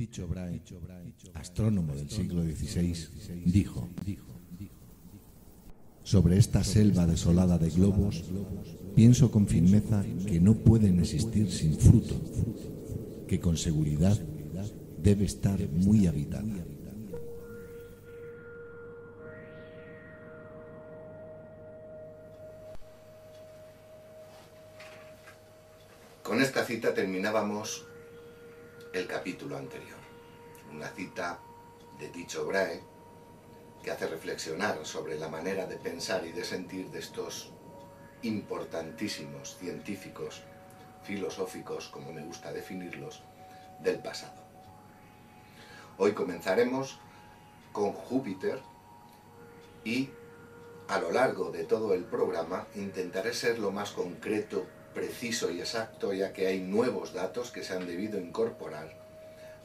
Tycho Brahe, astrónomo del siglo XVI, dijo: sobre esta selva desolada de globos, pienso con firmeza que no pueden existir sin fruto, que con seguridad debe estar muy habitada. Con esta cita terminábamos el capítulo anterior. Una cita de Tycho Brahe que hace reflexionar sobre la manera de pensar y de sentir de estos importantísimos científicos, filosóficos, como me gusta definirlos, del pasado. Hoy comenzaremos con Júpiter y a lo largo de todo el programa intentaré ser lo más concreto, preciso y exacto, ya que hay nuevos datos que se han debido incorporar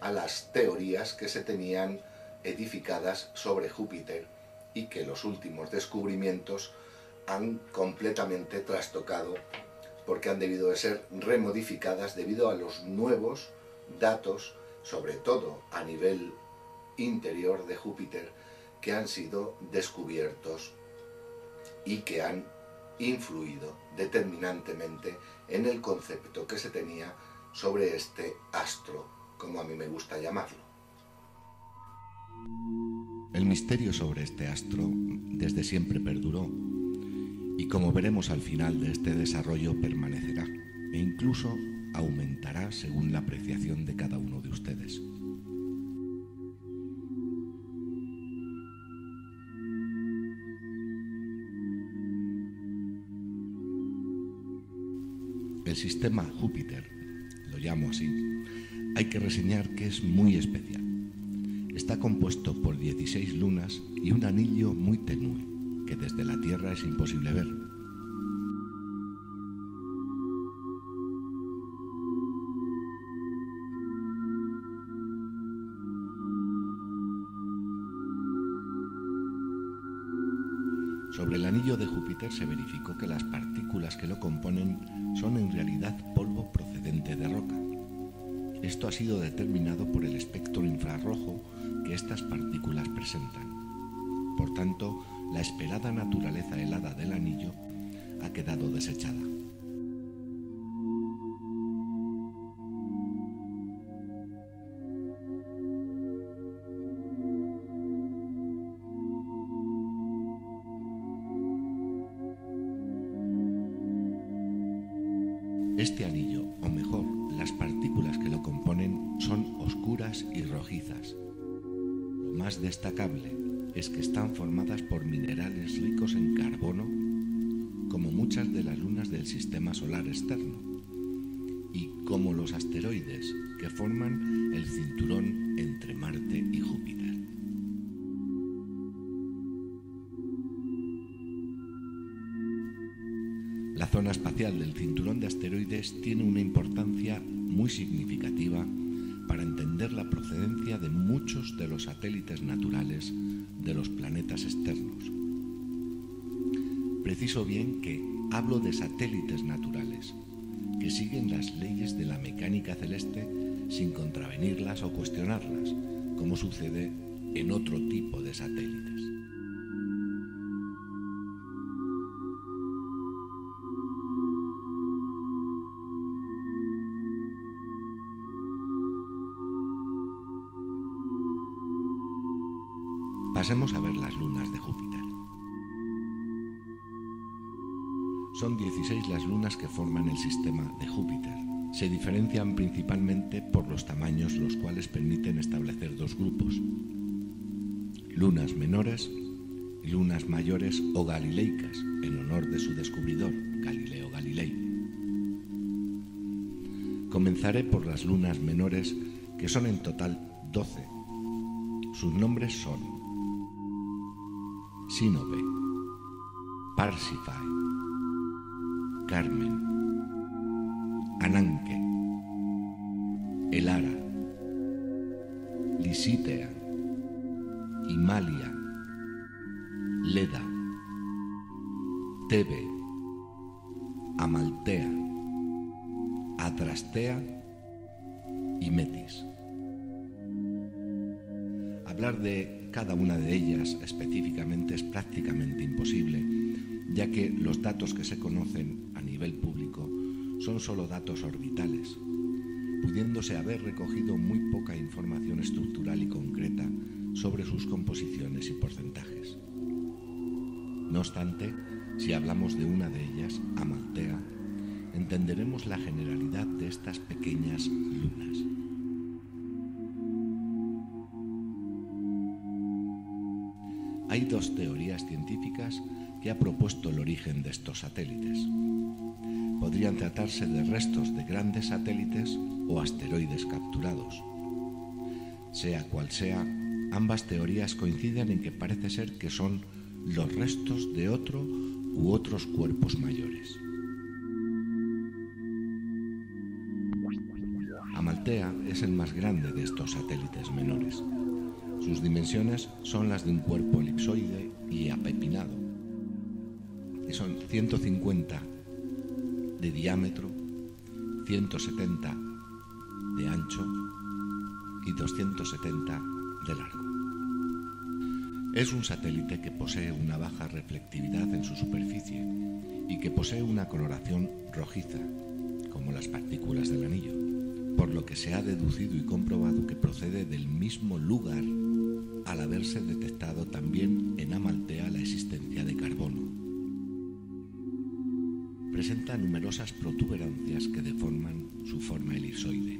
a las teorías que se tenían edificadas sobre Júpiter y que los últimos descubrimientos han completamente trastocado porque han debido de ser remodificadas debido a los nuevos datos, sobre todo a nivel interior de Júpiter, que han sido descubiertos y que han influido determinantemente en el concepto que se tenía sobre este astro, como a mí me gusta llamarlo. El misterio sobre este astro desde siempre perduró y, como veremos al final de este desarrollo, permanecerá e incluso aumentará según la apreciación de cada uno de ustedes. El sistema Júpiter, lo llamo así, hay que reseñar que es muy especial. Está compuesto por 16 lunas y un anillo muy tenue, que desde la Tierra es imposible ver. Sobre el anillo de Júpiter se verificó que las partículas que lo componen son en realidad polvo procedente de roca. Esto ha sido determinado por el espectro infrarrojo que estas partículas presentan. Por tanto, la esperada naturaleza helada del anillo ha quedado desechada. Este anillo, o mejor, las partículas que lo componen, son oscuras y rojizas. Lo más destacable es que están formadas por minerales ricos en carbono, como muchas de las lunas del sistema solar externo, y como los asteroides que forman el cinturón entre Marte y Júpiter. La zona espacial del cinturón de asteroides tiene una importancia muy significativa para entender la procedencia de muchos de los satélites naturales de los planetas externos. Preciso bien que hablo de satélites naturales, que siguen las leyes de la mecánica celeste sin contravenirlas o cuestionarlas, como sucede en otro tipo de satélites. Pasemos a ver las lunas de Júpiter. Son 16 las lunas que forman el sistema de Júpiter. Se diferencian principalmente por los tamaños, los cuales permiten establecer dos grupos: lunas menores y lunas mayores o galileicas, en honor de su descubridor, Galileo Galilei. Comenzaré por las lunas menores, que son en total 12. Sus nombres son Sinope, Parsifal, Carmen, Ananke, Elara, Lisitea, Himalia, Leda, Tebe, Amaltea, Adrastea y Metis. Hablar de cada una de ellas específicamente es prácticamente imposible, ya que los datos que se conocen a nivel público son solo datos orbitales, pudiéndose haber recogido muy poca información estructural y concreta sobre sus composiciones y porcentajes. No obstante, si hablamos de una de ellas, Amalthea, entenderemos la generalidad de estas pequeñas lunas. Hay dos teorías científicas que ha propuesto el origen de estos satélites. Podrían tratarse de restos de grandes satélites o asteroides capturados. Sea cual sea, ambas teorías coinciden en que parece ser que son los restos de otro u otros cuerpos mayores. Amalthea es el más grande de estos satélites menores. Sus dimensiones son las de un cuerpo elipsoide y apepinado, que son 150 de diámetro, 170 de ancho y 270 de largo. Es un satélite que posee una baja reflectividad en su superficie y que posee una coloración rojiza, como las partículas del anillo, por lo que se ha deducido y comprobado que procede del mismo lugar al haberse detectado también en Amalthea la existencia de carbono. Presenta numerosas protuberancias que deforman su forma elipsoide.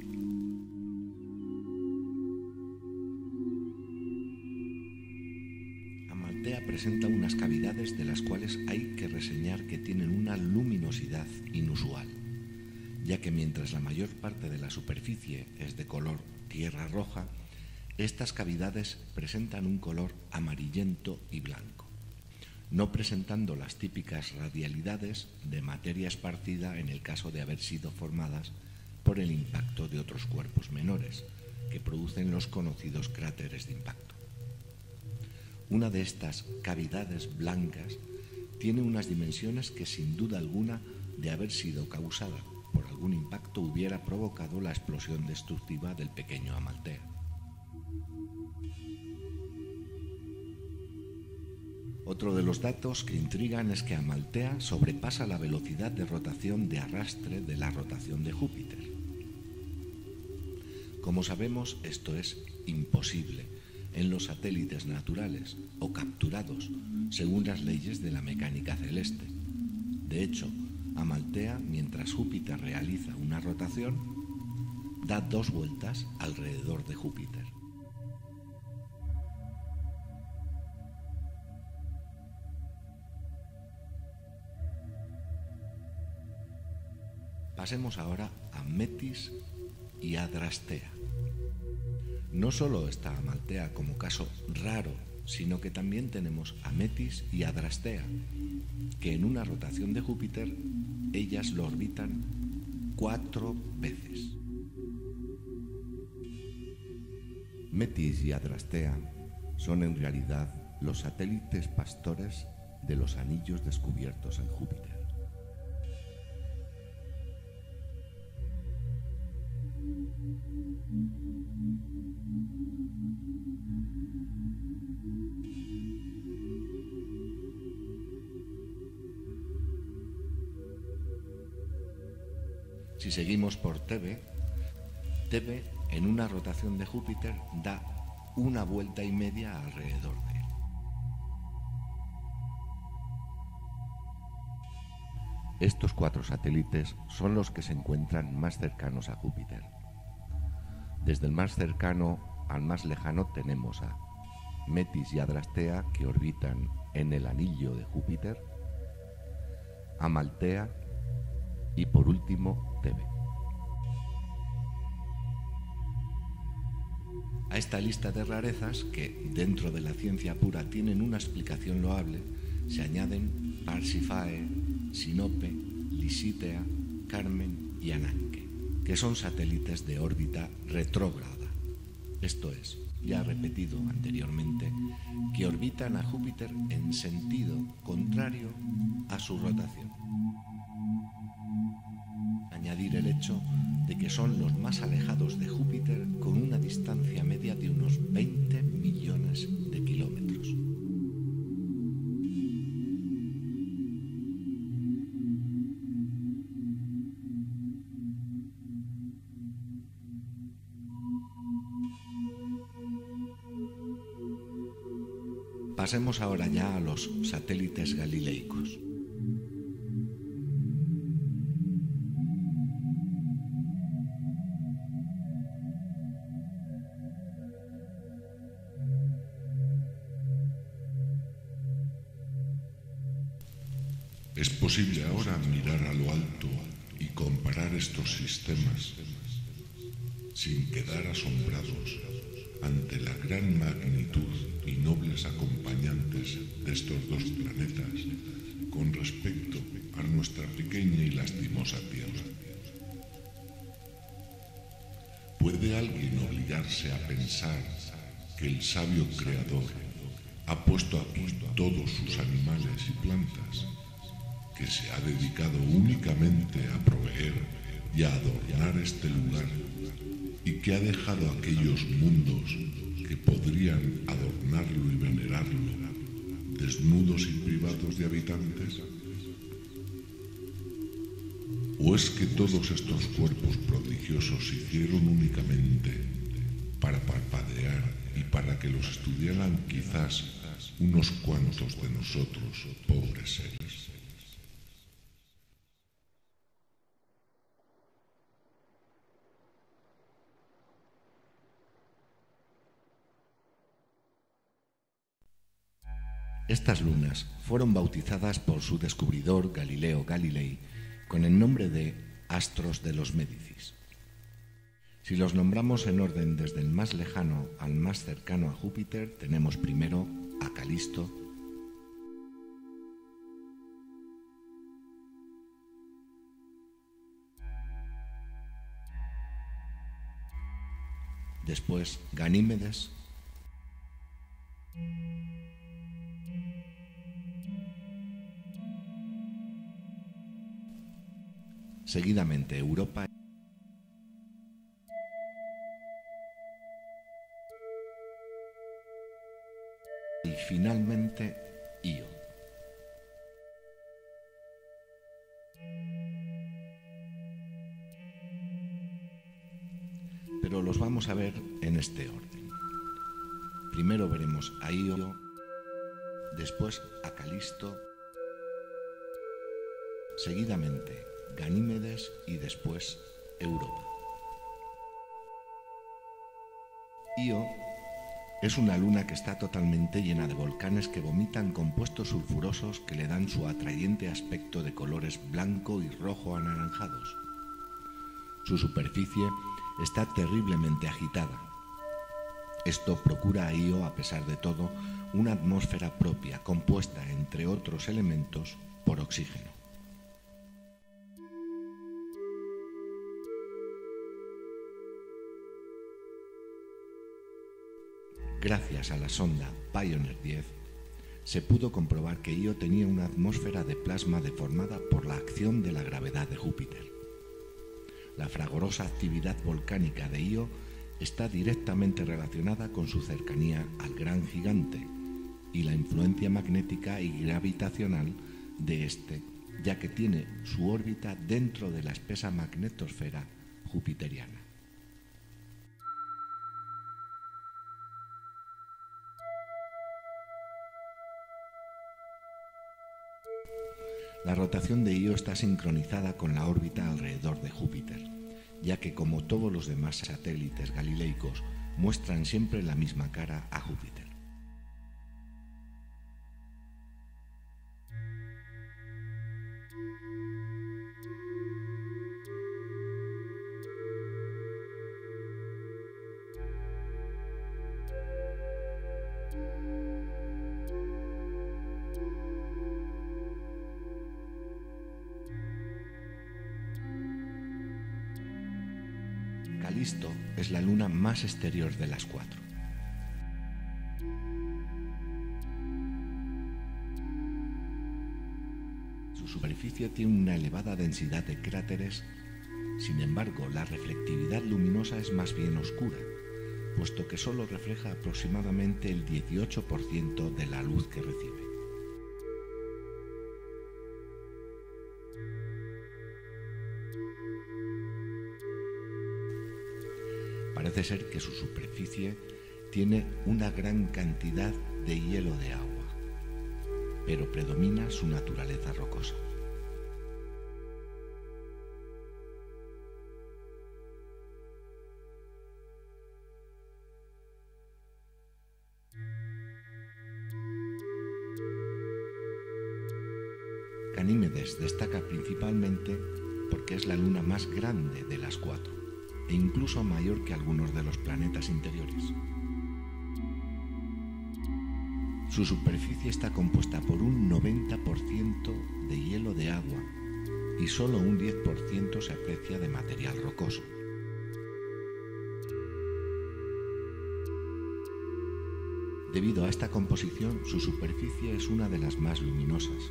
Amalthea presenta unas cavidades de las cuales hay que reseñar que tienen una luminosidad inusual, ya que mientras la mayor parte de la superficie es de color tierra roja, estas cavidades presentan un color amarillento y blanco, no presentando las típicas radialidades de materia esparcida en el caso de haber sido formadas por el impacto de otros cuerpos menores, que producen los conocidos cráteres de impacto. Una de estas cavidades blancas tiene unas dimensiones que sin duda alguna, de haber sido causada por algún impacto, hubiera provocado la explosión destructiva del pequeño Amalthea. Otro de los datos que intrigan es que Amalthea sobrepasa la velocidad de rotación de arrastre de la rotación de Júpiter. Como sabemos, esto es imposible en los satélites naturales o capturados según las leyes de la mecánica celeste. De hecho, Amalthea, mientras Júpiter realiza una rotación, da 2 vueltas alrededor de Júpiter. Pasemos ahora a Metis y Adrastea. No solo está Amalthea como caso raro, sino que también tenemos a Metis y Adrastea, que en una rotación de Júpiter ellas lo orbitan 4 veces. Metis y Adrastea son en realidad los satélites pastores de los anillos descubiertos en Júpiter. Si seguimos por Tebe en una rotación de Júpiter da 1,5 vueltas alrededor de él. Estos 4 satélites son los que se encuentran más cercanos a Júpiter. Desde el más cercano al más lejano tenemos a Metis y Adrastea, que orbitan en el anillo de Júpiter, Amalthea y por último Tebe. A esta lista de rarezas, que dentro de la ciencia pura tienen una explicación loable, se añaden Pasífae, Sinope, Lisitea, Carmen y Ananke, que son satélites de órbita retrógrada. Esto es, ya repetido anteriormente, que orbitan a Júpiter en sentido contrario a su rotación. Añadir el hecho de que son los más alejados de Júpiter con una distancia media de unos 20 millones de kilómetros. Pasemos ahora ya a los satélites galileicos. Es posible ahora mirar a lo alto y comparar estos sistemas sin quedar asombrados ante la gran magnitud y nobles acompañantes de estos dos planetas con respecto a nuestra pequeña y lastimosa Tierra. ¿Puede alguien obligarse a pensar que el sabio creador ha puesto aquí todos sus animales y plantas, que se ha dedicado únicamente a proveer y a adornar este lugar, y que ha dejado aquellos mundos que podrían adornarlo y venerarlo desnudos y privados de habitantes? ¿O es que todos estos cuerpos prodigiosos se hicieron únicamente para parpadear y para que los estudiaran quizás unos cuantos de nosotros, pobres seres? Estas lunas fueron bautizadas por su descubridor Galileo Galilei con el nombre de astros de los Médicis. Si los nombramos en orden desde el más lejano al más cercano a Júpiter, tenemos primero a Calisto, después Ganímedes, seguidamente Europa y finalmente Io. Pero los vamos a ver en este orden. Primero veremos a Io, después a Calisto, seguidamente Ganímedes y después Europa. Io es una luna que está totalmente llena de volcanes que vomitan compuestos sulfurosos que le dan su atrayente aspecto de colores blanco y rojo anaranjados. Su superficie está terriblemente agitada. Esto procura a Io, a pesar de todo, una atmósfera propia compuesta, entre otros elementos, por oxígeno. Gracias a la sonda Pioneer 10, se pudo comprobar que Io tenía una atmósfera de plasma deformada por la acción de la gravedad de Júpiter. La fragorosa actividad volcánica de Io está directamente relacionada con su cercanía al gran gigante y la influencia magnética y gravitacional de este, ya que tiene su órbita dentro de la espesa magnetosfera jupiteriana. La rotación de Io está sincronizada con la órbita alrededor de Júpiter, ya que como todos los demás satélites galileicos muestran siempre la misma cara a Júpiter. Calisto es la luna más exterior de las cuatro. Su superficie tiene una elevada densidad de cráteres, Sin embargo, la reflectividad luminosa es más bien oscura, puesto que solo refleja aproximadamente el 18% de la luz que recibe. Parece ser que su superficie tiene una gran cantidad de hielo de agua, pero predomina su naturaleza rocosa. Ganímedes destaca principalmente porque es la luna más grande de las 4 e incluso mayor que algunos de los planetas interiores. Su superficie está compuesta por un 90% de hielo de agua y solo un 10% se aprecia de material rocoso. Debido a esta composición, su superficie es una de las más luminosas.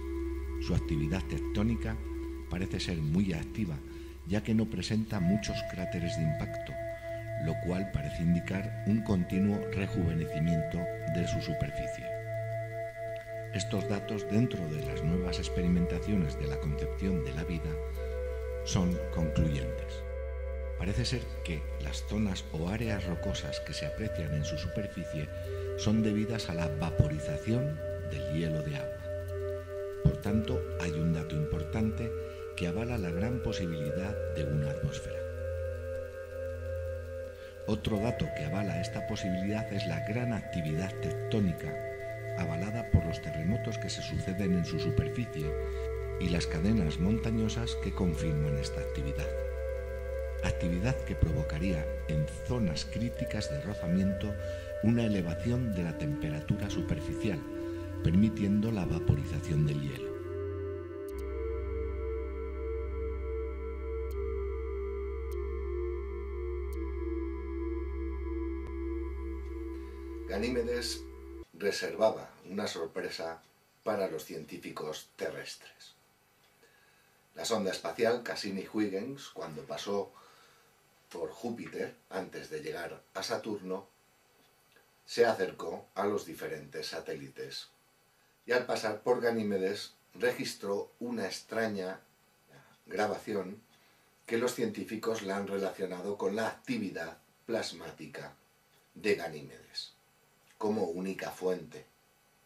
Su actividad tectónica parece ser muy activa, ya que no presenta muchos cráteres de impacto, lo cual parece indicar un continuo rejuvenecimiento de su superficie. Estos datos, dentro de las nuevas experimentaciones de la concepción de la vida, son concluyentes. Parece ser que las zonas o áreas rocosas que se aprecian en su superficie son debidas a la vaporización del hielo de agua. Por tanto, hay un dato importante que avala la gran posibilidad de una atmósfera. Otro dato que avala esta posibilidad es la gran actividad tectónica, avalada por los terremotos que se suceden en su superficie y las cadenas montañosas que confirman esta actividad. Actividad que provocaría en zonas críticas de rozamiento una elevación de la temperatura superficial, permitiendo la vaporización del hielo. Ganímedes reservaba una sorpresa para los científicos terrestres. La sonda espacial Cassini-Huygens, cuando pasó por Júpiter antes de llegar a Saturno, se acercó a los diferentes satélites y al pasar por Ganímedes registró una extraña grabación que los científicos la han relacionado con la actividad plasmática de Ganímedes como única fuente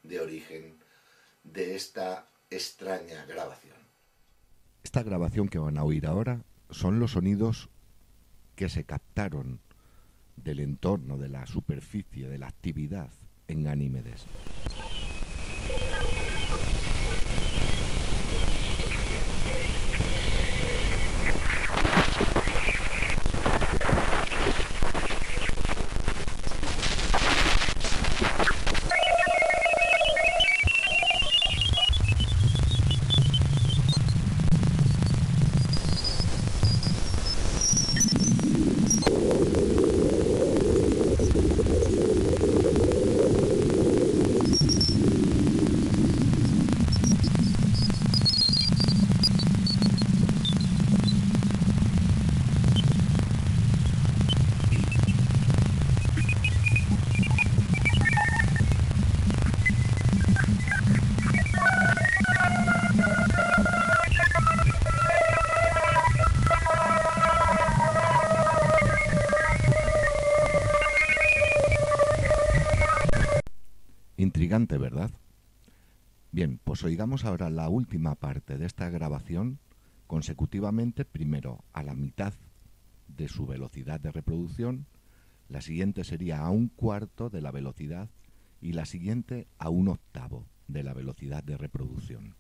de origen de esta extraña grabación. Esta grabación que van a oír ahora son los sonidos que se captaron del entorno, de la superficie, de la actividad en Ganímedes. Intrigante, ¿verdad? Bien, pues oigamos ahora la última parte de esta grabación consecutivamente, primero a la mitad de su velocidad de reproducción, la siguiente sería a 1/4 de la velocidad y la siguiente a 1/8 de la velocidad de reproducción.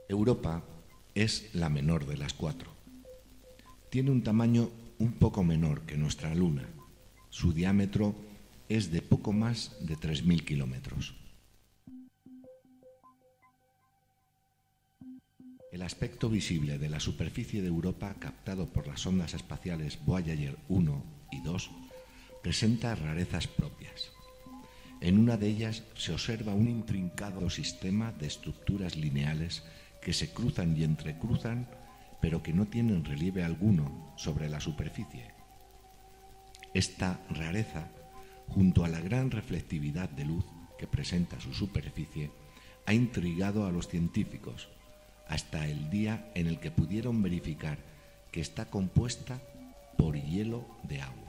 Europa es la menor de las cuatro. Tiene un tamaño un poco menor que nuestra Luna. Su diámetro es de poco más de 3.000 kilómetros. El aspecto visible de la superficie de Europa, captado por las sondas espaciales Voyager 1 y 2, presenta rarezas propias. En una de ellas se observa un intrincado sistema de estructuras lineales que se cruzan y entrecruzan, pero que no tienen relieve alguno sobre la superficie. Esta rareza, junto a la gran reflectividad de luz que presenta su superficie, ha intrigado a los científicos hasta el día en el que pudieron verificar que está compuesta por hielo de agua.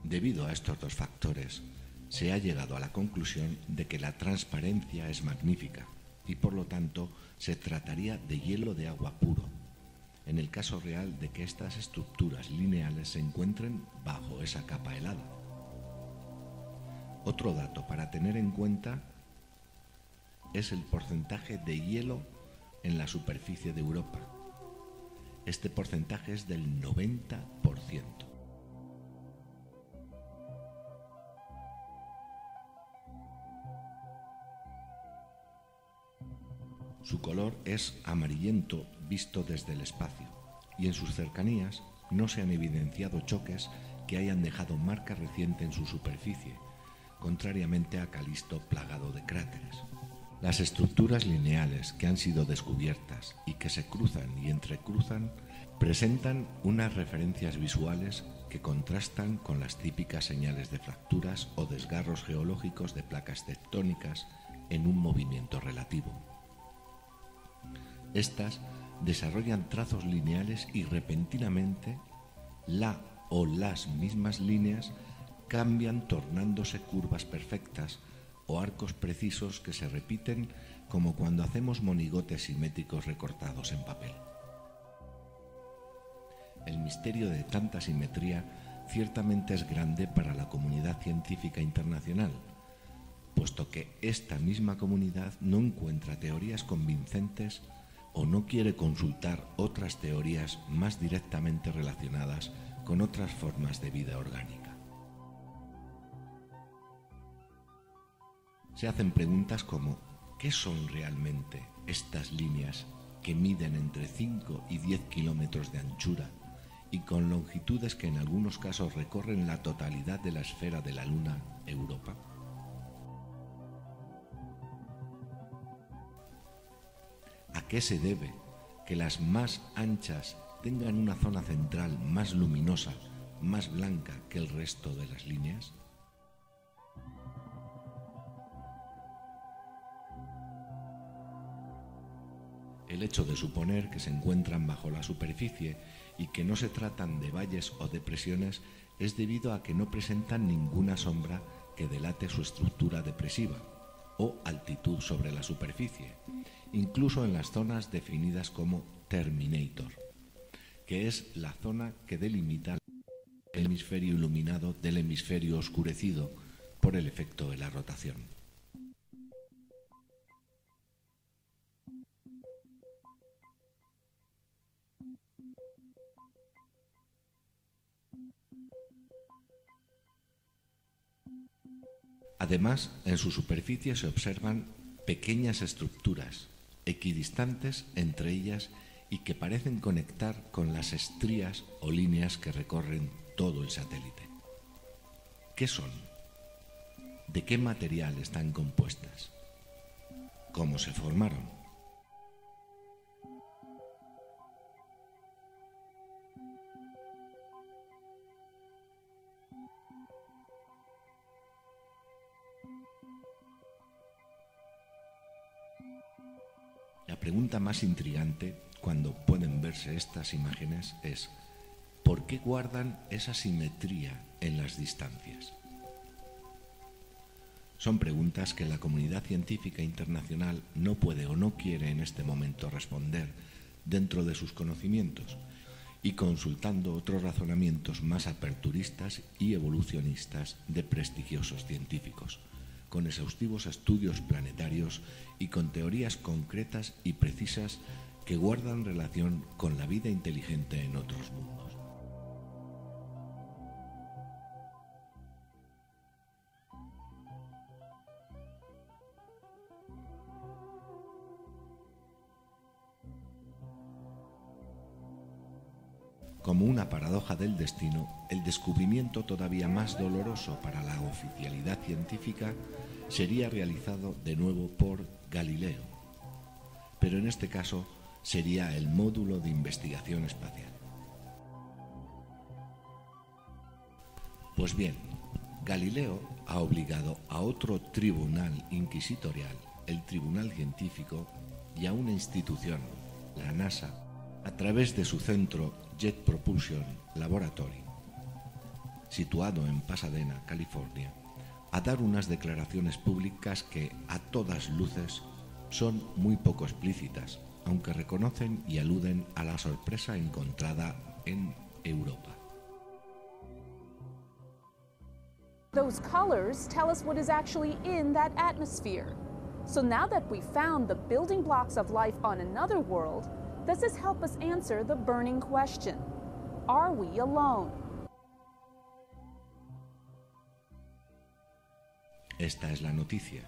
Debido a estos dos factores, se ha llegado a la conclusión de que la transparencia es magnífica y por lo tanto se trataría de hielo de agua puro, en el caso real de que estas estructuras lineales se encuentren bajo esa capa helada. Otro dato para tener en cuenta es el porcentaje de hielo en la superficie de Europa. Este porcentaje es del 90%. Su color es amarillento visto desde el espacio, y en sus cercanías no se han evidenciado choques que hayan dejado marca reciente en su superficie, contrariamente a Calisto plagado de cráteres. Las estructuras lineales que han sido descubiertas y que se cruzan y entrecruzan presentan unas referencias visuales que contrastan con las típicas señales de fracturas o desgarros geológicos de placas tectónicas en un movimiento relativo. Estas desarrollan trazos lineales y repentinamente la o las mismas líneas cambian tornándose curvas perfectas o arcos precisos que se repiten como cuando hacemos monigotes simétricos recortados en papel. El misterio de tanta simetría ciertamente es grande para la comunidad científica internacional, puesto que esta misma comunidad no encuentra teorías convincentes o no quiere consultar otras teorías más directamente relacionadas con otras formas de vida orgánica. Se hacen preguntas como ¿qué son realmente estas líneas que miden entre 5 y 10 kilómetros de anchura y con longitudes que en algunos casos recorren la totalidad de la esfera de la Luna, Europa? ¿A qué se debe que las más anchas tengan una zona central más luminosa, más blanca que el resto de las líneas? El hecho de suponer que se encuentran bajo la superficie y que no se tratan de valles o depresiones es debido a que no presentan ninguna sombra que delate su estructura depresiva o altitud sobre la superficie, incluso en las zonas definidas como Terminator, que es la zona que delimita el hemisferio iluminado del hemisferio oscurecido por el efecto de la rotación. Además, en su superficie se observan pequeñas estructuras, equidistantes entre ellas y que parecen conectar con las estrías o líneas que recorren todo el satélite. ¿Qué son? ¿De qué material están compuestas? ¿Cómo se formaron? La pregunta más intrigante cuando pueden verse estas imágenes es ¿por qué guardan esa simetría en las distancias? Son preguntas que la comunidad científica internacional no puede o no quiere en este momento responder dentro de sus conocimientos y consultando otros razonamientos más aperturistas y evolucionistas de prestigiosos científicos, con exhaustivos estudios planetarios y con teorías concretas y precisas que guardan relación con la vida inteligente en otros mundos. Como una paradoja del destino, el descubrimiento todavía más doloroso para la oficialidad científica sería realizado de nuevo por Galileo, pero en este caso sería el módulo de investigación espacial. Pues bien, Galileo ha obligado a otro tribunal inquisitorial, el Tribunal Científico, y a una institución, la NASA, a través de su centro Jet Propulsion Laboratory, situado en Pasadena, California, a dar unas declaraciones públicas que, a todas luces, son muy poco explícitas, aunque reconocen y aluden a la sorpresa encontrada en Europa. Those colors tell us what is actually in that atmosphere. So now that we found the building blocks of life on another world, does this help us answer the burning question? Are we alone? Esta es la noticia.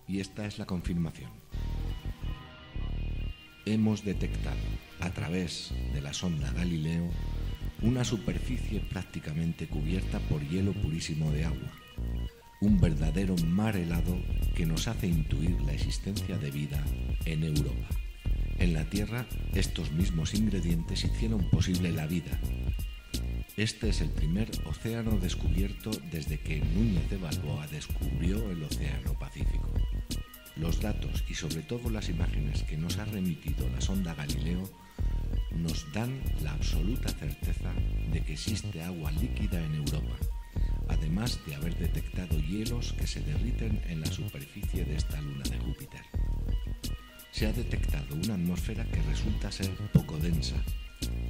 Y esta es la confirmación. Hemos detectado, a través de la sonda Galileo, una superficie prácticamente cubierta por hielo purísimo de agua, un verdadero mar helado que nos hace intuir la existencia de vida en Europa. En la Tierra, estos mismos ingredientes hicieron posible la vida. Este es el primer océano descubierto desde que Núñez de Balboa descubrió el Océano Pacífico. Los datos y sobre todo las imágenes que nos ha remitido la sonda Galileo nos dan la absoluta certeza de que existe agua líquida en Europa, además de haber detectado hielos que se derriten en la superficie de esta luna de Júpiter. Se ha detectado una atmósfera que resulta ser poco densa,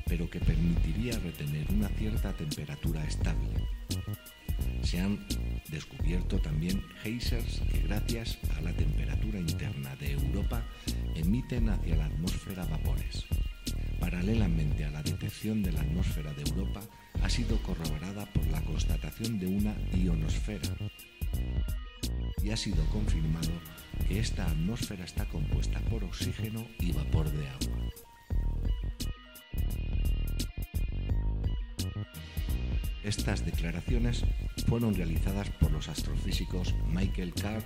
pero que permitiría retener una cierta temperatura estable. Se han descubierto también géiseres que gracias a la temperatura interna de Europa emiten hacia la atmósfera vapores. paralelamente a la detección de la atmósfera de Europa, ha sido corroborada por la constatación de una ionosfera y ha sido confirmado que esta atmósfera está compuesta por oxígeno y vapor de agua. Estas declaraciones fueron realizadas por los astrofísicos Michael Carr,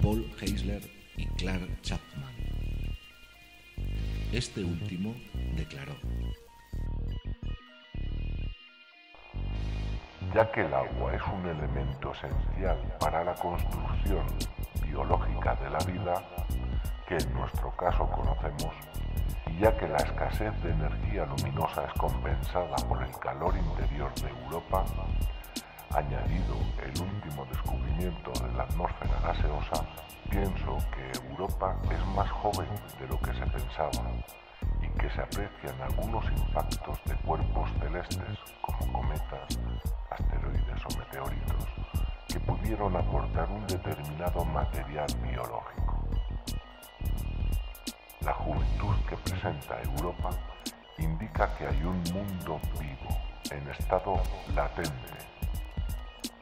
Paul Heisler y Clark Chapman. Este último declaró: ya que el agua es un elemento esencial para la construcción biológica de la vida, que en nuestro caso conocemos, y ya que la escasez de energía luminosa es compensada por el calor interior de Europa, añadido el último descubrimiento de la atmósfera gaseosa, pienso que Europa es más joven de lo que se pensaba y que se aprecian algunos impactos de cuerpos celestes como cometas, asteroides o meteoritos que pudieron aportar un determinado material biológico. La juventud que presenta Europa indica que hay un mundo vivo, en estado latente.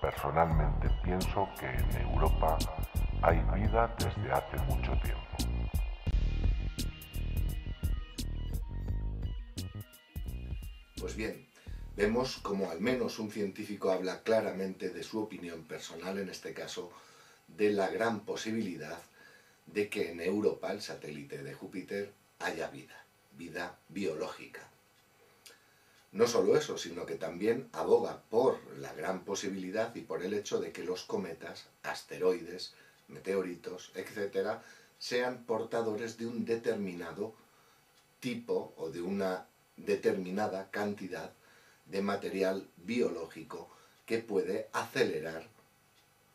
Personalmente pienso que en Europa hay vida desde hace mucho tiempo. Pues bien, vemos como al menos un científico habla claramente de su opinión personal, en este caso, de la gran posibilidad de que en Europa, el satélite de Júpiter, haya vida biológica. No solo eso, sino que también aboga por la gran posibilidad y por el hecho de que los cometas, asteroides, meteoritos, etc., sean portadores de un determinado tipo o de una determinada cantidad de material biológico que puede acelerar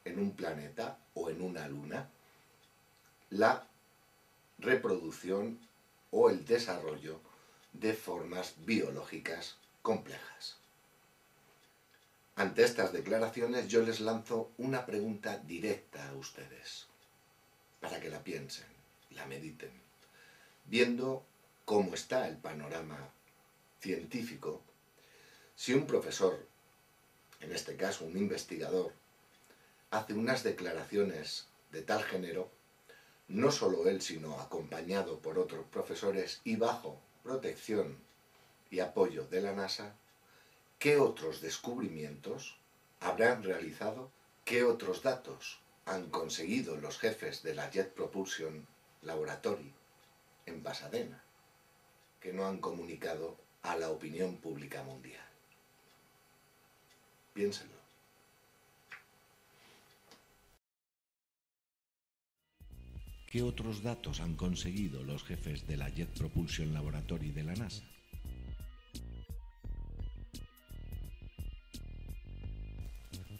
en un planeta o en una luna la reproducción o el desarrollo de formas biológicas complejas. Ante estas declaraciones yo les lanzo una pregunta directa a ustedes, para que la piensen, la mediten. Viendo cómo está el panorama científico, si un profesor, en este caso un investigador, hace unas declaraciones de tal género, no solo él, sino acompañado por otros profesores y bajo protección y apoyo de la NASA, ¿qué otros descubrimientos habrán realizado? ¿Qué otros datos han conseguido los jefes de la Jet Propulsion Laboratory en Pasadena que no han comunicado a la opinión pública mundial? Piénsenlo. ¿Qué otros datos han conseguido los jefes de la Jet Propulsion Laboratory de la NASA?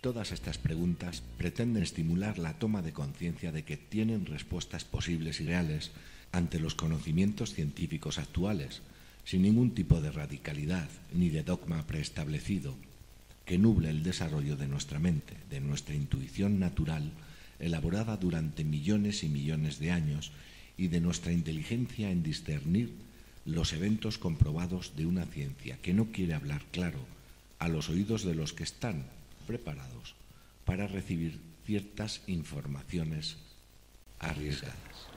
Todas estas preguntas pretenden estimular la toma de conciencia de que tienen respuestas posibles y reales ante los conocimientos científicos actuales, sin ningún tipo de radicalidad ni de dogma preestablecido que nuble el desarrollo de nuestra mente, de nuestra intuición natural, elaborada durante millones y millones de años, y de nuestra inteligencia en discernir los eventos comprobados de una ciencia que no quiere hablar claro a los oídos de los que están preparados para recibir ciertas informaciones arriesgadas.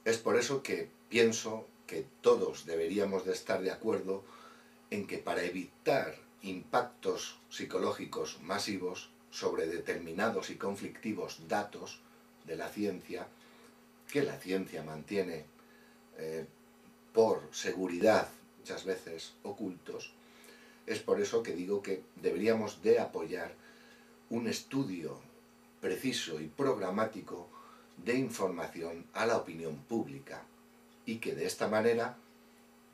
Es por eso que pienso que todos deberíamos de estar de acuerdo en que para evitar impactos psicológicos masivos sobre determinados y conflictivos datos de la ciencia, que la ciencia mantiene por seguridad muchas veces ocultos, es por eso que digo que deberíamos de apoyar un estudio preciso y programático de información a la opinión pública y que de esta manera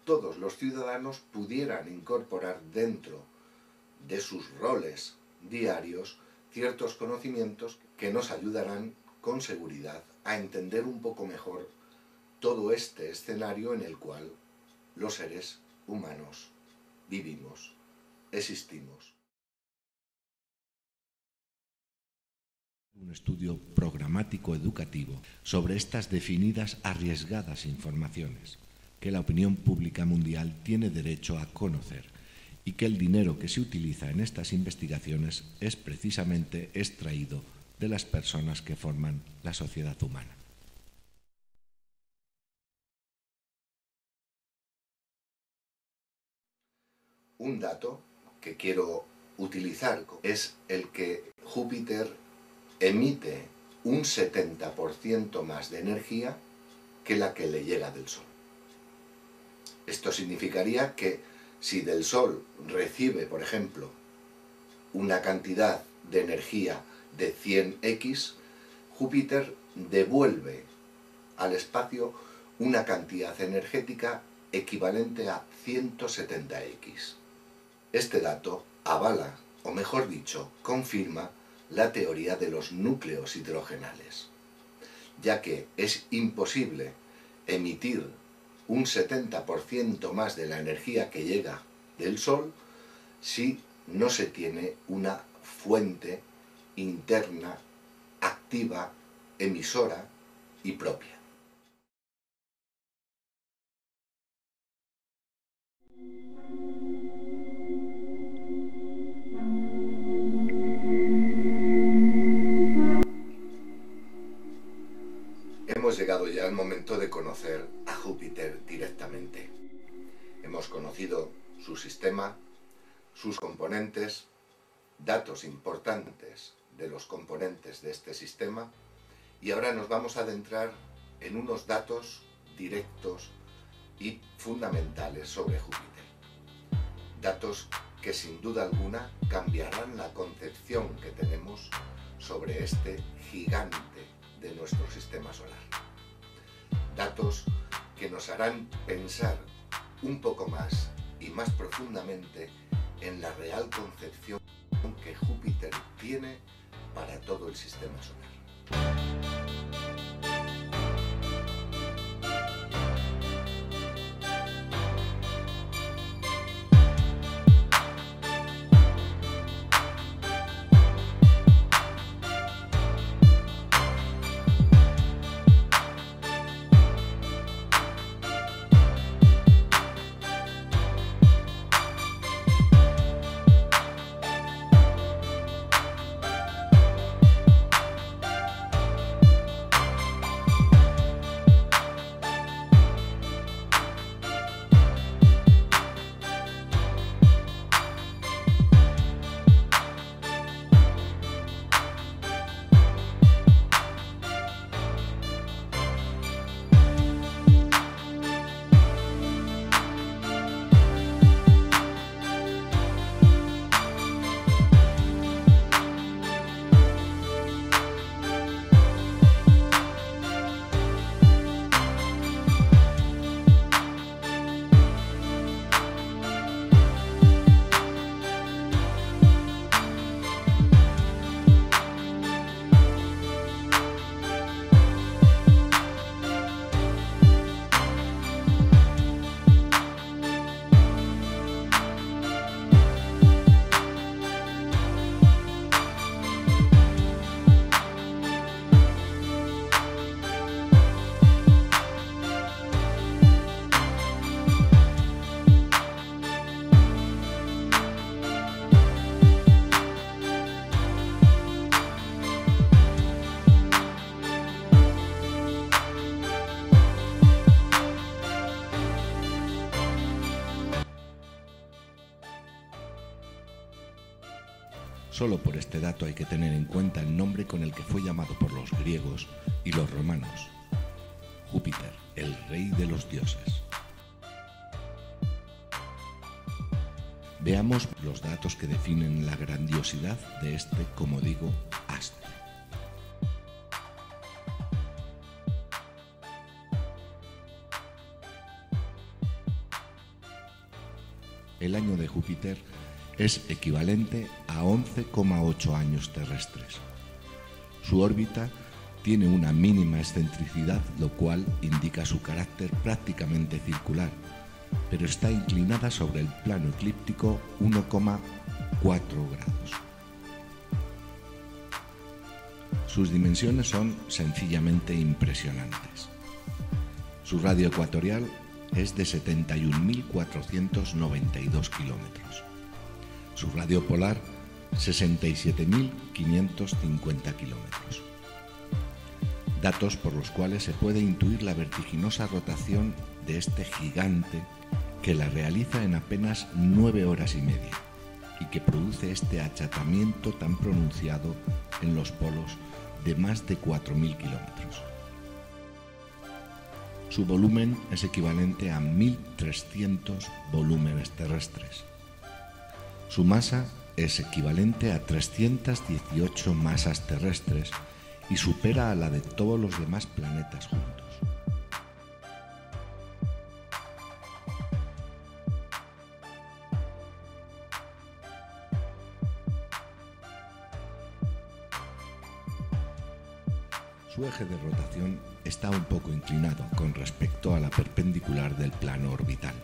todos los ciudadanos pudieran incorporar dentro de sus roles diarios ciertos conocimientos que nos ayudarán con seguridad a entender un poco mejor todo este escenario en el cual los seres humanos vivimos, existimos. Un estudio programático educativo sobre estas definidas arriesgadas informaciones, que la opinión pública mundial tiene derecho a conocer y que el dinero que se utiliza en estas investigaciones es precisamente extraído de las personas que forman la sociedad humana. Un dato que quiero utilizar es el que Júpiter emite un 70% más de energía que la que le llega del Sol. Esto significaría que si del Sol recibe, por ejemplo, una cantidad de energía de 100x, Júpiter devuelve al espacio una cantidad energética equivalente a 170x. Este dato avala, o mejor dicho, confirma la teoría de los núcleos hidrogenales, ya que es imposible emitir un 70% más de la energía que llega del Sol si no se tiene una fuente interna, activa, emisora y propia. Hemos llegado ya al momento de conocer a Júpiter directamente. Hemos conocido su sistema, sus componentes, datos importantes de los componentes de este sistema, y ahora nos vamos a adentrar en unos datos directos y fundamentales sobre Júpiter. Datos que sin duda alguna cambiarán la concepción que tenemos sobre este gigante de nuestro sistema solar. Datos que nos harán pensar un poco más y más profundamente en la real concepción que Júpiter tiene para todo el sistema solar. Solo por este dato hay que tener en cuenta el nombre con el que fue llamado por los griegos y los romanos: Júpiter, el rey de los dioses. Veamos los datos que definen la grandiosidad de este, como digo, astro. El año de Júpiter es equivalente a 11,8 años terrestres. Su órbita tiene una mínima excentricidad, lo cual indica su carácter prácticamente circular, pero está inclinada sobre el plano eclíptico 1,4 grados. Sus dimensiones son sencillamente impresionantes. Su radio ecuatorial es de 71.492 kilómetros. Su radio polar, 67.550 kilómetros. Datos por los cuales se puede intuir la vertiginosa rotación de este gigante que la realiza en apenas 9 horas y media y que produce este achatamiento tan pronunciado en los polos de más de 4.000 kilómetros. Su volumen es equivalente a 1.300 volúmenes terrestres. Su masa es equivalente a 318 masas terrestres y supera a la de todos los demás planetas juntos. Su eje de rotación está un poco inclinado con respecto a la perpendicular del plano orbital.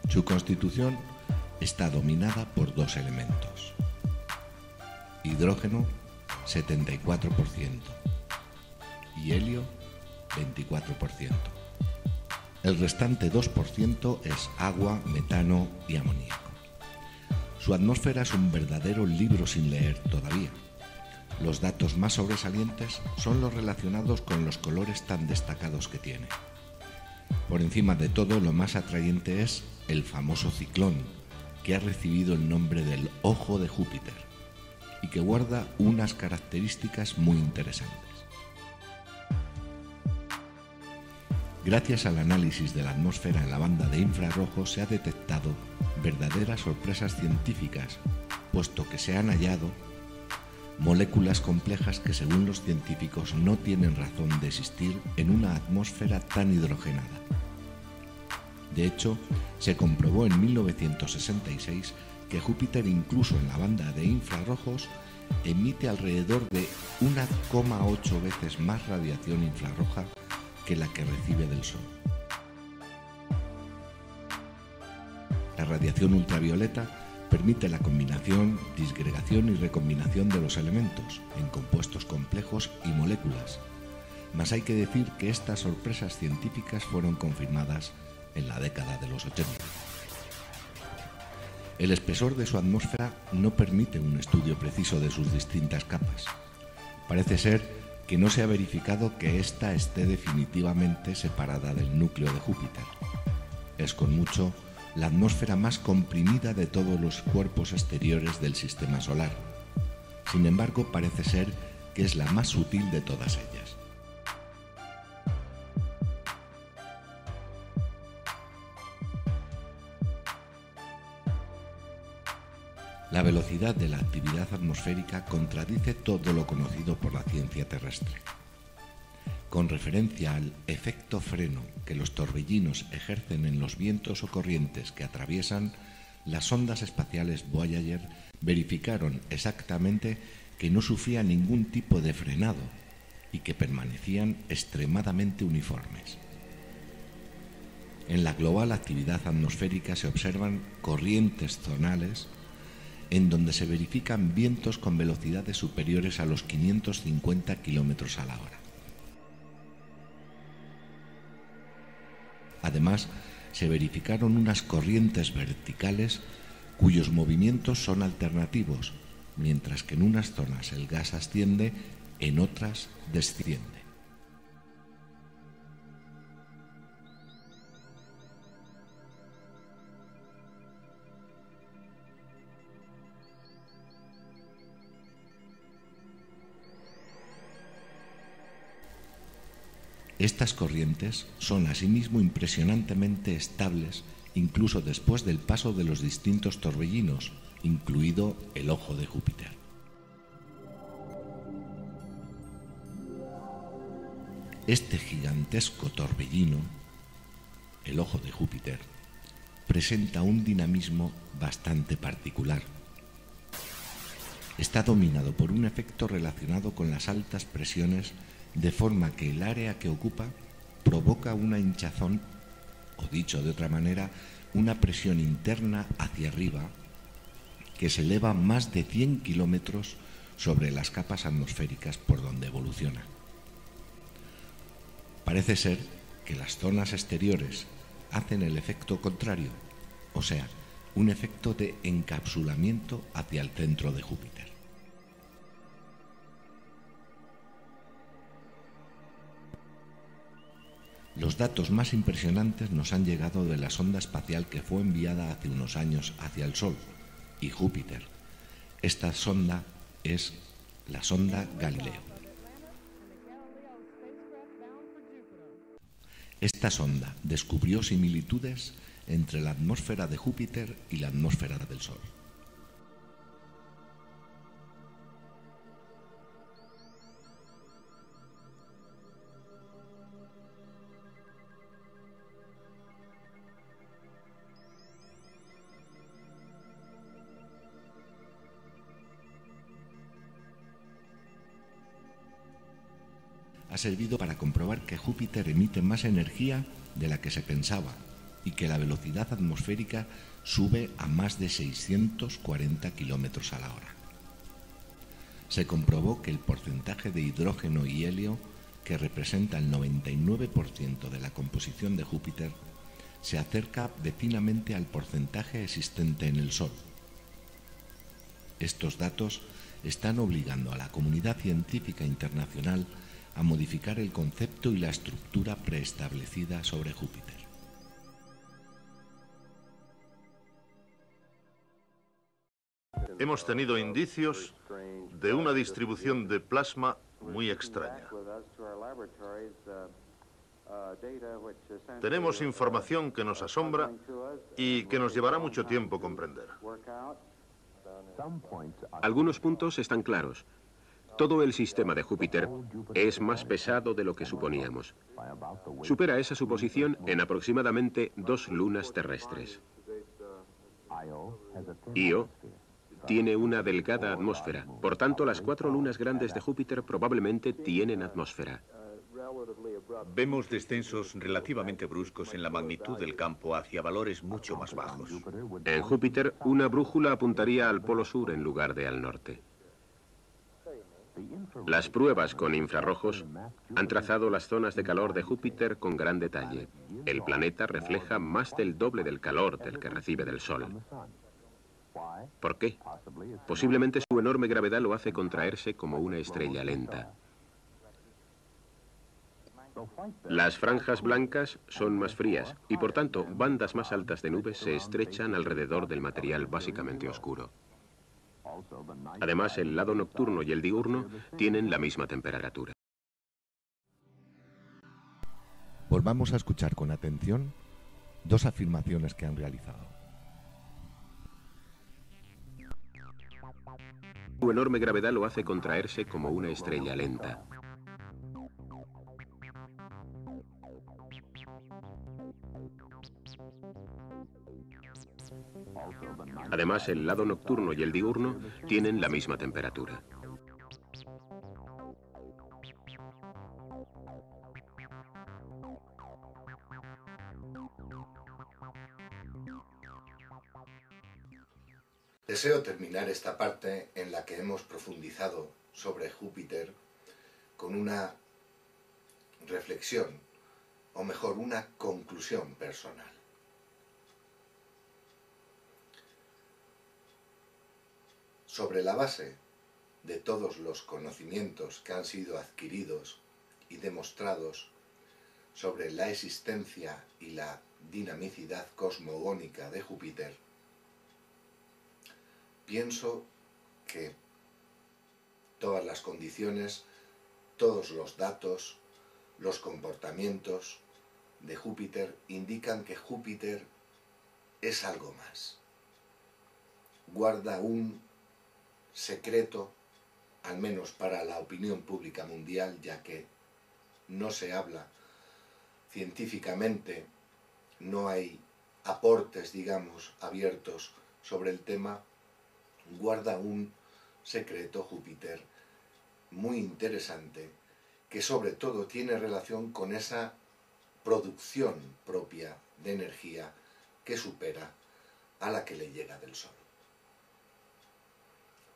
Su constitución está dominada por dos elementos: hidrógeno, 74%, y helio, 24%. El restante 2% es agua, metano y amoníaco. Su atmósfera es un verdadero libro sin leer todavía. Los datos más sobresalientes son los relacionados con los colores tan destacados que tiene. Por encima de todo, lo más atrayente es el famoso ciclón, que ha recibido el nombre del Ojo de Júpiter y que guarda unas características muy interesantes. Gracias al análisis de la atmósfera en la banda de infrarrojos se ha detectado verdaderas sorpresas científicas, puesto que se han hallado moléculas complejas que, según los científicos, no tienen razón de existir en una atmósfera tan hidrogenada. De hecho, se comprobó en 1966 que Júpiter, incluso en la banda de infrarrojos, emite alrededor de 1,8 veces más radiación infrarroja que la que recibe del Sol. La radiación ultravioleta permite la combinación, disgregación y recombinación de los elementos en compuestos complejos y moléculas, mas hay que decir que estas sorpresas científicas fueron confirmadas en la década de los 80. El espesor de su atmósfera no permite un estudio preciso de sus distintas capas. Parece ser que no se ha verificado que ésta esté definitivamente separada del núcleo de Júpiter. Es con mucho la atmósfera más comprimida de todos los cuerpos exteriores del sistema solar. Sin embargo, parece ser que es la más sutil de todas ellas. La velocidad de la actividad atmosférica contradice todo lo conocido por la ciencia terrestre. Con referencia al efecto freno que los torbellinos ejercen en los vientos o corrientes que atraviesan, las sondas espaciales Voyager verificaron exactamente que no sufrían ningún tipo de frenado y que permanecían extremadamente uniformes. En la global actividad atmosférica se observan corrientes zonales en donde se verifican vientos con velocidades superiores a los 550 km a la hora. Además, se verificaron unas corrientes verticales cuyos movimientos son alternativos, mientras que en unas zonas el gas asciende, en otras desciende. Estas corrientes son asimismo impresionantemente estables incluso después del paso de los distintos torbellinos, incluido el Ojo de Júpiter. Este gigantesco torbellino, el Ojo de Júpiter, presenta un dinamismo bastante particular. Está dominado por un efecto relacionado con las altas presiones, de forma que el área que ocupa provoca una hinchazón, o dicho de otra manera, una presión interna hacia arriba que se eleva más de 100 kilómetros sobre las capas atmosféricas por donde evoluciona. Parece ser que las zonas exteriores hacen el efecto contrario, o sea, un efecto de encapsulamiento hacia el centro de Júpiter. Los datos más impresionantes nos han llegado de la sonda espacial que fue enviada hace unos años hacia el Sol y Júpiter. Esta sonda es la sonda Galileo. Esta sonda descubrió similitudes entre la atmósfera de Júpiter y la atmósfera del Sol. Ha servido para comprobar que Júpiter emite más energía de la que se pensaba y que la velocidad atmosférica sube a más de 640 kilómetros a la hora. Se comprobó que el porcentaje de hidrógeno y helio, que representa el 99% de la composición de Júpiter, se acerca vecinamente al porcentaje existente en el Sol. Estos datos están obligando a la comunidad científica internacional a modificar el concepto y la estructura preestablecida sobre Júpiter. Hemos tenido indicios de una distribución de plasma muy extraña. Tenemos información que nos asombra y que nos llevará mucho tiempo comprender. Algunos puntos están claros. Todo el sistema de Júpiter es más pesado de lo que suponíamos. Supera esa suposición en aproximadamente 2 lunas terrestres. Io tiene una delgada atmósfera, por tanto las 4 lunas grandes de Júpiter probablemente tienen atmósfera. Vemos descensos relativamente bruscos en la magnitud del campo hacia valores mucho más bajos. En Júpiter, una brújula apuntaría al polo sur en lugar de al norte. Las pruebas con infrarrojos han trazado las zonas de calor de Júpiter con gran detalle. El planeta refleja más del doble del calor del que recibe del Sol. ¿Por qué? Posiblemente su enorme gravedad lo hace contraerse como una estrella lenta. Las franjas blancas son más frías y por tanto bandas más altas de nubes se estrechan alrededor del material básicamente oscuro. Además, el lado nocturno y el diurno tienen la misma temperatura. Volvamos a escuchar con atención dos afirmaciones que han realizado. Su enorme gravedad lo hace contraerse como una estrella lenta. Además, el lado nocturno y el diurno tienen la misma temperatura. Deseo terminar esta parte en la que hemos profundizado sobre Júpiter con una reflexión, o mejor, una conclusión personal. Sobre la base de todos los conocimientos que han sido adquiridos y demostrados sobre la existencia y la dinamicidad cosmogónica de Júpiter, pienso que todas las condiciones, todos los datos, los comportamientos de Júpiter indican que Júpiter es algo más. Guarda un secreto, al menos para la opinión pública mundial, ya que no se habla científicamente, no hay aportes, digamos, abiertos sobre el tema. Guarda un secreto Júpiter muy interesante, que sobre todo tiene relación con esa producción propia de energía que supera a la que le llega del Sol.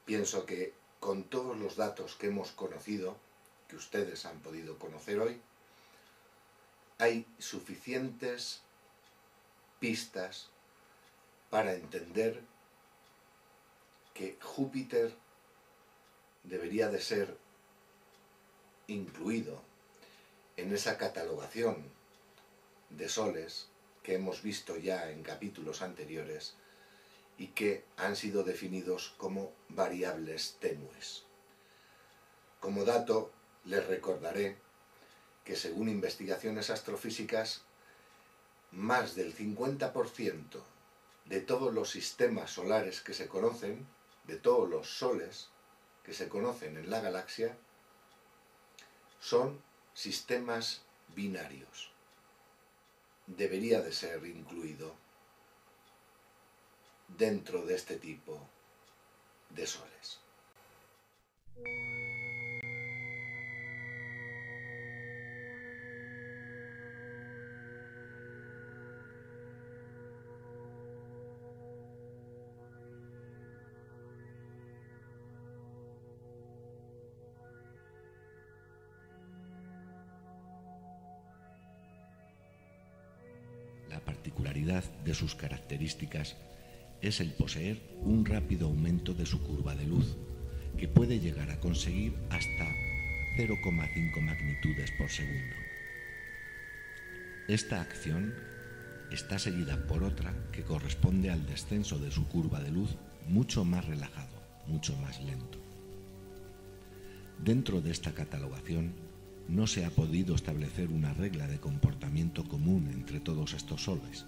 Pienso que con todos los datos que hemos conocido, que ustedes han podido conocer hoy, hay suficientes pistas para entender que Júpiter debería de ser incluido en esa catalogación de soles que hemos visto ya en capítulos anteriores y que han sido definidos como variables tenues. Como dato, les recordaré que según investigaciones astrofísicas, más del 50% de todos los sistemas solares que se conocen, de todos los soles que se conocen en la galaxia, son sistemas binarios. Debería de ser incluido dentro de este tipo de soles. La particularidad de sus características es el poseer un rápido aumento de su curva de luz, que puede llegar a conseguir hasta 0,5 magnitudes por segundo. Esta acción está seguida por otra que corresponde al descenso de su curva de luz mucho más relajado, mucho más lento. Dentro de esta catalogación no se ha podido establecer una regla de comportamiento común entre todos estos soles.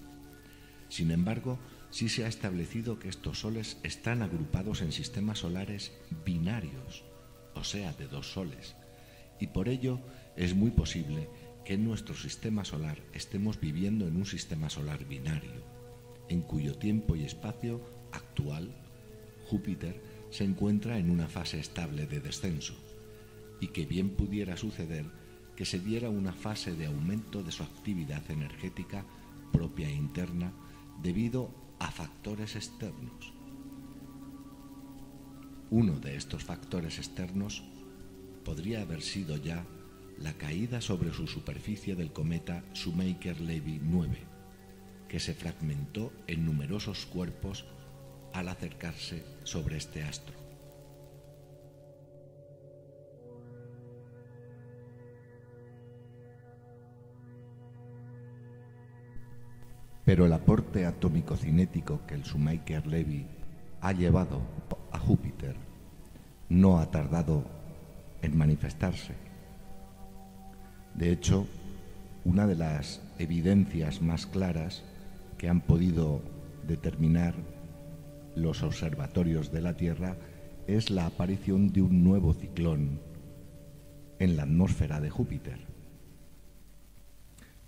Sin embargo, sí se ha establecido que estos soles están agrupados en sistemas solares binarios, o sea, de dos soles, y por ello es muy posible que en nuestro sistema solar estemos viviendo en un sistema solar binario, en cuyo tiempo y espacio actual, Júpiter se encuentra en una fase estable de descenso, y que bien pudiera suceder que se diera una fase de aumento de su actividad energética propia e interna debido a factores externos. Uno de estos factores externos podría haber sido ya la caída sobre su superficie del cometa Shoemaker-Levy 9, que se fragmentó en numerosos cuerpos al acercarse sobre este astro. Pero el aporte atómico-cinético que el Shoemaker-Levy ha llevado a Júpiter no ha tardado en manifestarse. De hecho, una de las evidencias más claras que han podido determinar los observatorios de la Tierra es la aparición de un nuevo ciclón en la atmósfera de Júpiter.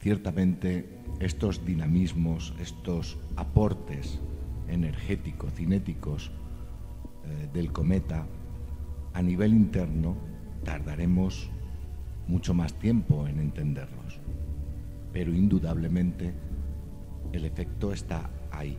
Ciertamente, estos dinamismos, estos aportes energético-cinéticos del cometa, a nivel interno, tardaremos mucho más tiempo en entenderlos. Pero indudablemente, el efecto está ahí.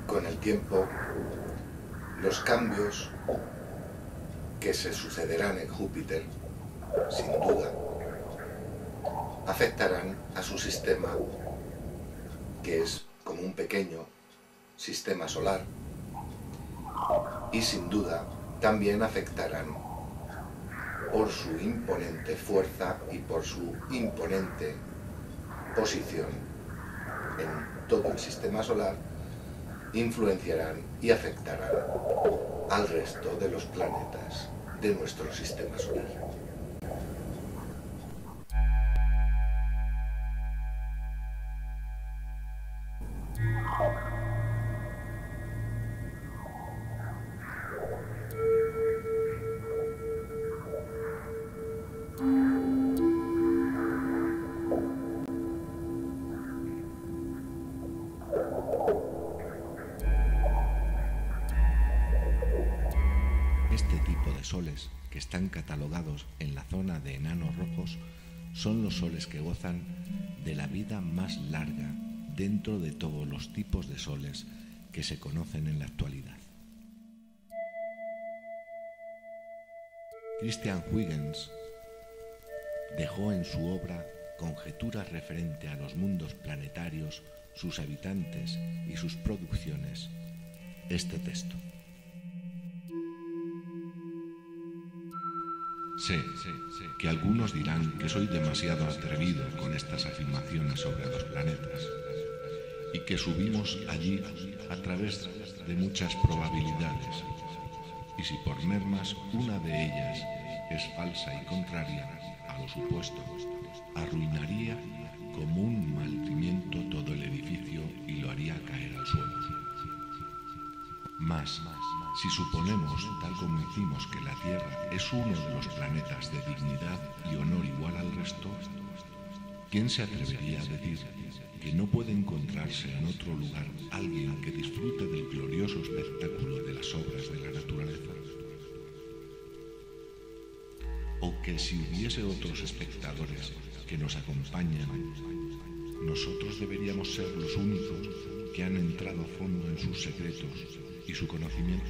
Con el tiempo, los cambios que se sucederán en Júpiter, sin duda, afectarán a su sistema, que es como un pequeño sistema solar, y sin duda también afectarán por su imponente fuerza y por su imponente posición en todo el sistema solar, influenciarán y afectarán al resto de los planetas de nuestro sistema solar. soles que están catalogados en la zona de enanos rojos son los soles que gozan de la vida más larga dentro de todos los tipos de soles que se conocen en la actualidad. Christian Huygens dejó en su obra Conjeturas referente a los mundos planetarios, sus habitantes y sus producciones este texto. Sé que algunos dirán que soy demasiado atrevido con estas afirmaciones sobre los planetas y que subimos allí a través de muchas probabilidades, y si por mermas una de ellas es falsa y contraria a lo supuesto, arruinaría como un mal cimiento todo el edificio y lo haría caer al suelo. Mas, si suponemos, tal como hicimos, que la Tierra es uno de los planetas de dignidad y honor igual al resto, ¿quién se atrevería a decir que no puede encontrarse en otro lugar alguien que disfrute del glorioso espectáculo de las obras de la naturaleza? ¿O que si hubiese otros espectadores que nos acompañan, nosotros deberíamos ser los únicos que han entrado a fondo en sus secretos y su conocimiento?